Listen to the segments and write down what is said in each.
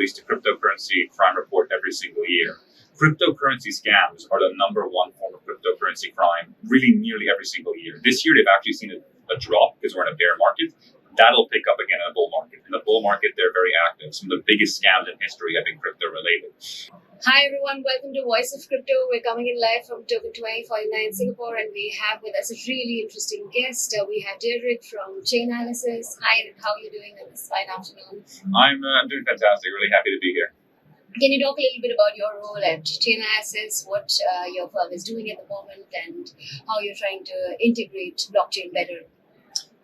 released a cryptocurrency crime report every single year. Cryptocurrency scams are the number one form of cryptocurrency crime, really nearly every single year. This year, they've actually seen a drop because we're in a bear market. That'll pick up again in a bull market. In the bull market, they're very active. Some of the biggest scams in history have been crypto-related. Hi everyone, welcome to Voice of Crypto. We're coming in live from Token 2049 Singapore, and we have with us a really interesting guest. We have Diederik from Chainalysis. Hi, how are you doing on this fine afternoon? I'm doing fantastic. Really happy to be here. Can you talk a little bit about your role at Chainalysis, what your firm is doing at the moment, and how you're trying to integrate blockchain better?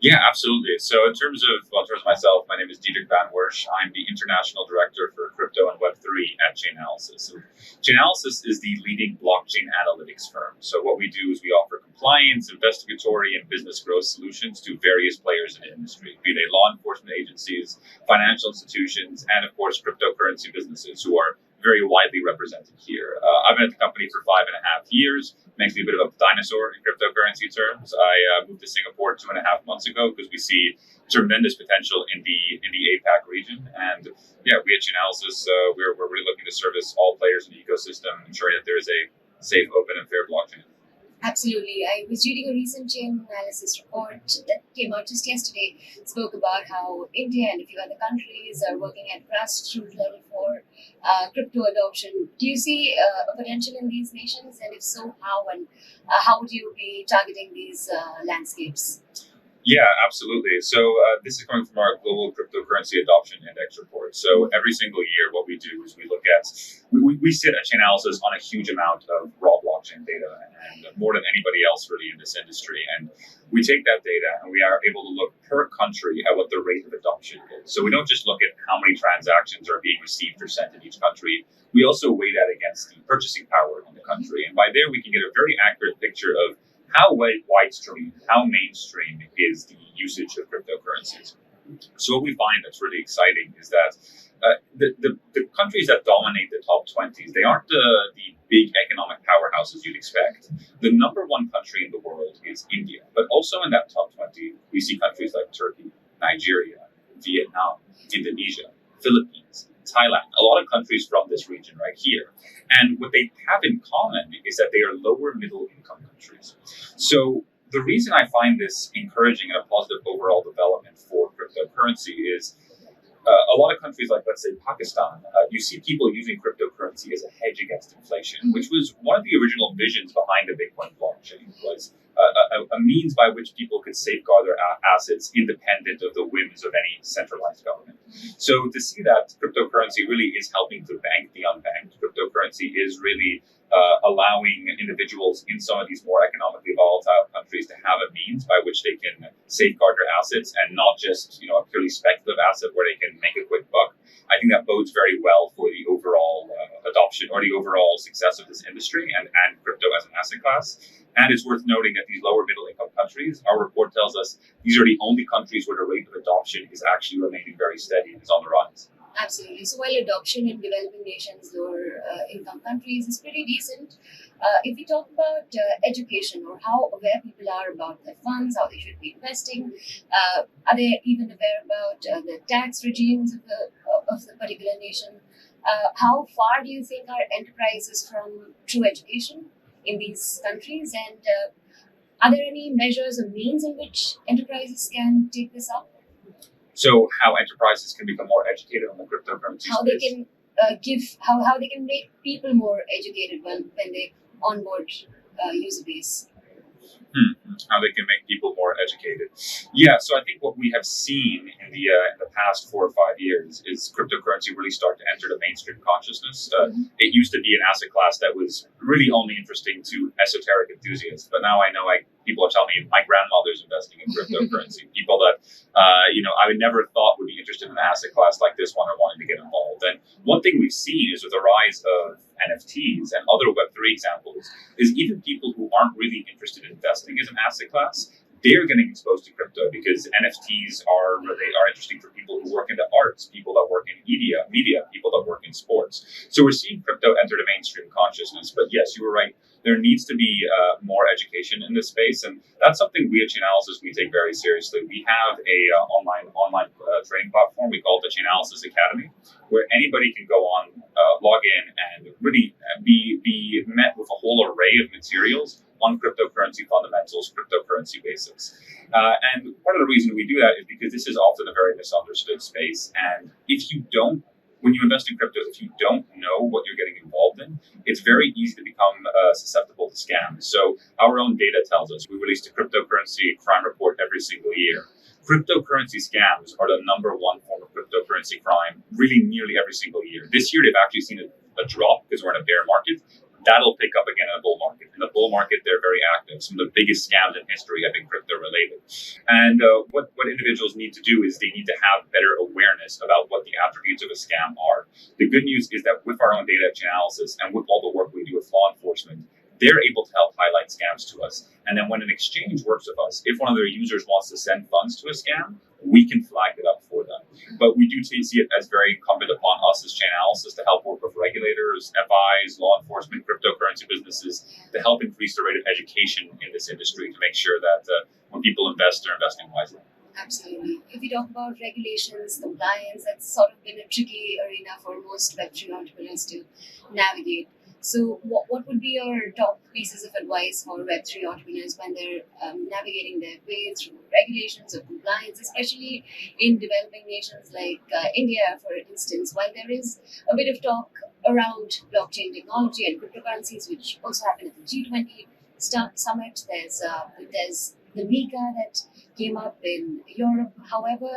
Yeah, absolutely. So in terms of myself, my name is Diederik van Wersch. I'm the International Director for Crypto and Web3 at Chainalysis. So Chainalysis is the leading blockchain analytics firm. So what we do is we offer compliance, investigatory, and business growth solutions to various players in the industry, be they law enforcement agencies, financial institutions, and of course, cryptocurrency businesses who are very widely represented here. I've been at the company for 5.5 years. Makes me a bit of a dinosaur in cryptocurrency terms. I moved to Singapore 2.5 months ago because we see tremendous potential in the APAC region. And yeah, we at Chainalysis, we're really looking to service all players in the ecosystem, ensuring that there is a safe, open, and fair blockchain. Absolutely. I was reading a recent Chainalysis report that came out just yesterday. It spoke about how India and a few other countries are working at grassroots level for crypto adoption. Do you see a potential in these nations? And if so, how? And how would you be targeting these landscapes? Yeah, absolutely. So this is coming from our Global Cryptocurrency Adoption Index report. So every single year, what we do is we look at, we sit at Chainalysis on a huge amount of raw blockchain data, and more than anybody else really in this industry. And we take that data and we are able to look per country at what the rate of adoption is. So we don't just look at how many transactions are being received or sent in each country. We also weigh that against the purchasing power in the country. And by there, we can get a very accurate picture of how widespread, how mainstream is the usage of cryptocurrencies. So what we find that's really exciting is that the countries that dominate the top 20s, they aren't the big economic powerhouses you'd expect. The number one country in the world is India, but also in that top 20, we see countries like Turkey, Nigeria, Vietnam, Indonesia, Philippines, Thailand, a lot of countries from this region right here. And what they have in common is that they are lower middle income countries. So the reason I find this encouraging and a positive overall development for cryptocurrency is a lot of countries like, let's say, Pakistan, you see people using cryptocurrency as a hedge against inflation, which was one of the original visions behind the Bitcoin blockchain, was a means by which people could safeguard their assets independent of the whims of any centralized government. So to see that cryptocurrency really is helping to bank the unbanked, cryptocurrency is really allowing individuals in some of these more economically volatile countries to have a means by which they can safeguard their assets and not just a purely speculative asset where they can make a quick buck. I think that bodes very well for the overall adoption or the overall success of this industry and crypto as an asset class. And it's worth noting that these lower middle income countries, our report tells us these are the only countries where the rate of adoption is actually remaining very steady and is on the rise. Absolutely. So while adoption in developing nations, lower income countries is pretty decent, if we talk about education or how aware people are about their funds, how they should be investing, are they even aware about the tax regimes of the particular nation? How far do you think are enterprises from true education in these countries? And are there any measures or means in which enterprises can take this up? So how enterprises can become more educated on the cryptocurrency how space. They can how they can make people more educated when they onboard user base. How they can make people more educated. Yeah, so I think what we have seen in the past 4 or 5 years is cryptocurrency really start to enter the mainstream consciousness. It used to be an asset class that was really only interesting to esoteric enthusiasts, but now I know people are telling me my grandmother's investing in cryptocurrency. People that I would never thought would be interested in an asset class like this one or wanting to get involved. And one thing we've seen is with the rise of NFTs and other Web3 examples is even people who aren't really interested in investing as an asset class, they're getting exposed to crypto because NFTs are interesting for people who work in the arts, people that work in media, people that work in sports. So we're seeing crypto enter the mainstream consciousness. But yes, you were right. There needs to be more education in this space, and that's something we at Chainalysis we take very seriously. We have a online training platform. We call it the Chainalysis Academy, where anybody can go on, log in, and really be met with a whole array of materials on cryptocurrency fundamentals, cryptocurrency basics. And part of the reason we do that is because this is often a very misunderstood space. And when you invest in cryptos, if you don't know what you're getting involved in, it's very easy to become susceptible to scams. So our own data tells us, we release a cryptocurrency crime report every single year. Cryptocurrency scams are the number one form of cryptocurrency crime, really nearly every single year. This year, they've actually seen a drop because we're in a bear market. That'll pick up again in a bull market. In the bull market, they're very active. Some of the biggest scams in history have been crypto related. And what individuals need to do is they need to have better awareness about what the attributes of a scam are. The good news is that with our own data Chainalysis and with all the work we do with law enforcement, they're able to help highlight scams to us. And then when an exchange works with us, if one of their users wants to send funds to a scam, we can flag it up for them. But we do see it as very incumbent upon us as Chainalysis to help work with regulators, FIs, law enforcement, cryptocurrency businesses to help increase the rate of education in this industry to make sure that when people invest, they're investing wisely. Absolutely. If we talk about regulations, compliance, that's sort of been a tricky arena for most Web3 entrepreneurs to navigate. So what would be your top pieces of advice for Web3 entrepreneurs when they're navigating their way through regulations or compliance, especially in developing nations like India, for instance, while there is a bit of talk around blockchain technology and cryptocurrencies, which also happened at the G20 summit, there's the MiCA that came up in Europe. However,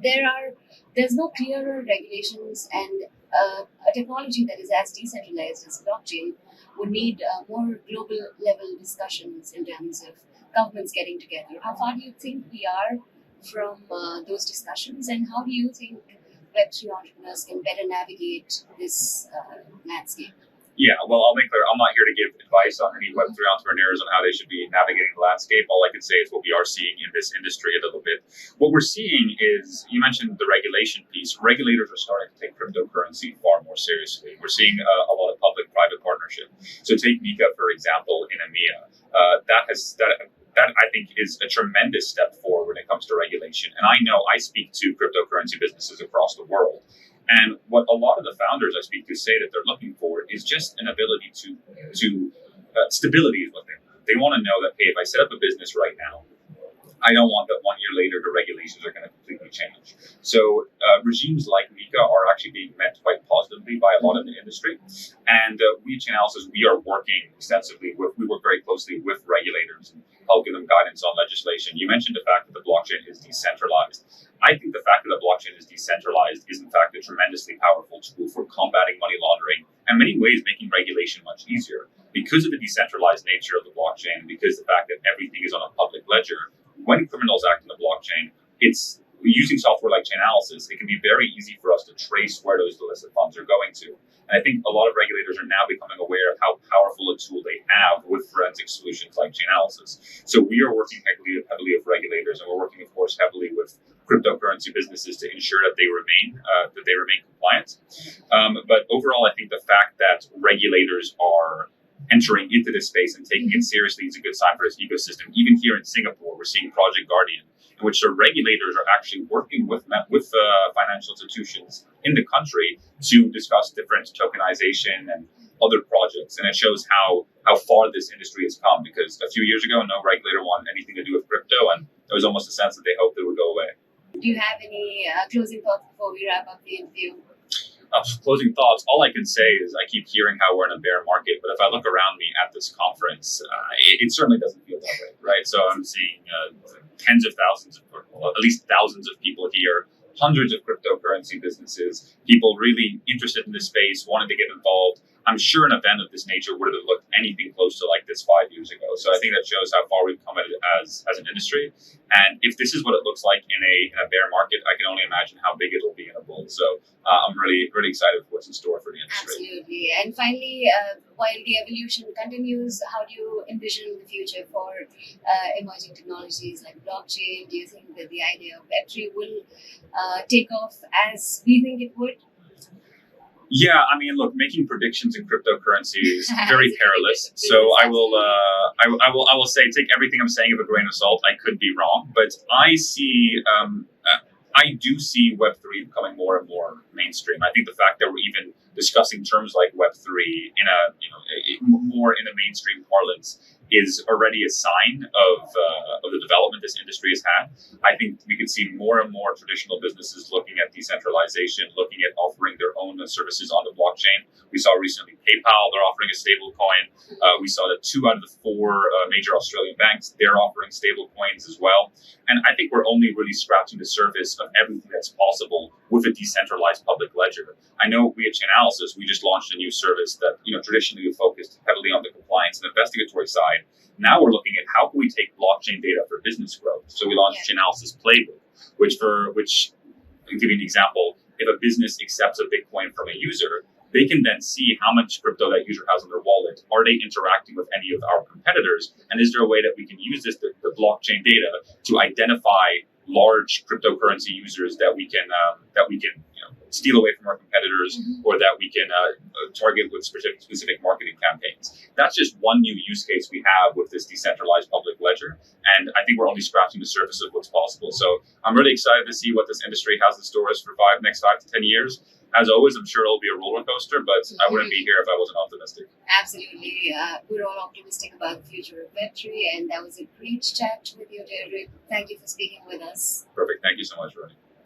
there's no clearer regulations, and a technology that is as decentralized as blockchain would need more global level discussions in terms of governments getting together. How far do you think we are from those discussions, and how do you think Web3 entrepreneurs can better navigate this landscape? Yeah, well, I'll make clear, I'm not here to give advice on any Web3 entrepreneurs on how they should be navigating the landscape. All I can say is what we are seeing in this industry a little bit. What we're seeing is, you mentioned the regulation piece. Regulators are starting to take cryptocurrency far more seriously. We're seeing a lot of public-private partnership. So take MiCA, for example, in EMEA. That I think is a tremendous step forward when it comes to regulation. And I know I speak to cryptocurrency businesses across the world. And what a lot of the founders I speak to say that they're looking for is just an ability to stability is what they want. They want to know that, hey, if I set up a business right now, I don't want that 1 year later the regulations are going to completely change. So regimes like MiCA are actually being met quite positively by a lot of the industry. And we at Chainalysis, we are working extensively we work very closely with regulators and help give them guidance on legislation. You mentioned the fact that the blockchain is decentralized. I think the fact that the blockchain is decentralized is in fact a tremendously powerful tool for combating money laundering and in many ways making regulation much easier. Because of the decentralized nature of the blockchain, because the fact that everything is on a public ledger, when criminals act on the blockchain, it's using software like Chainalysis, it can be very easy for us to trace where those illicit funds are going to. And I think a lot of regulators are now becoming aware of how powerful a tool they have with forensic solutions like Chainalysis. So we are working heavily with regulators, and we're working, of course, heavily with cryptocurrency businesses to ensure that they remain compliant. But overall, I think the fact that regulators are entering into this space and taking it seriously is a good sign for this ecosystem. Even here in Singapore, we're seeing Project Guardian, in which the regulators are actually working with financial institutions in the country to discuss different tokenization and other projects. And it shows how far this industry has come, because a few years ago, no regulator wanted anything to do with crypto, and there was almost a sense that they hoped it would go away. Do you have any closing thoughts before we wrap up the interview? Closing thoughts, all I can say is I keep hearing how we're in a bear market, but if I look around me at this conference, it certainly doesn't feel that way, right? So I'm seeing tens of thousands, at least thousands of people here, hundreds of cryptocurrency businesses, people really interested in this space, wanting to get involved. I'm sure an event of this nature would have looked anything close to like this 5 years ago. So I think that shows how far we've come at it as an industry. And if this is what it looks like in a bear market, I can only imagine how big it'll be in a bull. So I'm really excited for what's in store for the industry. Absolutely. And finally, while the evolution continues, how do you envision the future for emerging technologies like blockchain? Do you think that the idea of Web3 will take off as we think it would? Yeah, I mean, look, making predictions in cryptocurrency is very perilous. So I will say, take everything I'm saying with a grain of salt. I could be wrong, but I do see Web3 becoming more and more mainstream. I think the fact that we're even discussing terms like Web3 in more in a mainstream parlance is already a sign of the development this industry has had. I think we could see more and more traditional businesses looking at decentralization, looking at offering their own services on the blockchain. We saw recently PayPal, they're offering a stable coin. We saw that 2 out of the 4 major Australian banks, they're offering stable coins as well. And I think we're only really scratching the surface of everything that's possible with a decentralized public ledger. I know we at Chainalysis, we just launched a new service that, traditionally we focused heavily on the compliance and investigatory side. Now we're looking at how can we take blockchain data for business growth. So we launched Chainalysis Playbook, which I'll give you an example. If a business accepts a Bitcoin from a user, they can then see how much crypto that user has in their wallet. Are they interacting with any of our competitors? And is there a way that we can use the blockchain data to identify large cryptocurrency users that we can steal away from our competitors, or that we can target with specific marketing campaigns? That's just one new use case we have with this decentralized public ledger. And I think we're only scratching the surface of what's possible. So I'm really excited to see what this industry has in store for next 5 to 10 years. As always, I'm sure it'll be a roller coaster, but I wouldn't be here if I wasn't optimistic. Absolutely. We're all optimistic about the future of Web3, and that was a great chat with you, Diederik. Thank you for speaking with us. Perfect. Thank you so much, Ronnie.